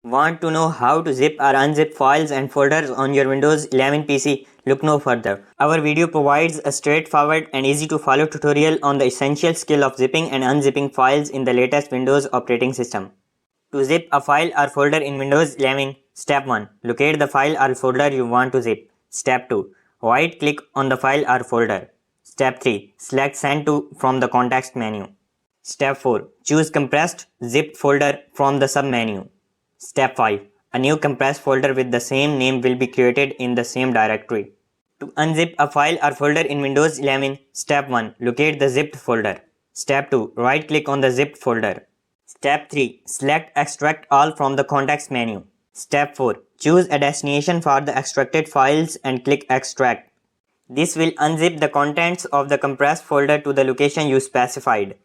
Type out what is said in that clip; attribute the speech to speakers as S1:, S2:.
S1: Want to know how to zip or unzip files and folders on your Windows 11 PC? Look no further. Our video provides a straightforward and easy to follow tutorial on the essential skill of zipping and unzipping files in the latest Windows operating system. To zip a file or folder in Windows 11, Step 1. Locate the file or folder you want to zip. Step 2. Right click on the file or folder. Step 3. Select Send to from the context menu. Step 4. Choose compressed zipped folder from the sub-menu. Step 5. A new compressed folder with the same name will be created in the same directory. To unzip a file or folder in Windows 11, Step 1. Locate the zipped folder. Step 2. Right-click on the zipped folder. Step 3. Select Extract All from the context menu. Step 4. Choose a destination for the extracted files and click Extract. This will unzip the contents of the compressed folder to the location you specified.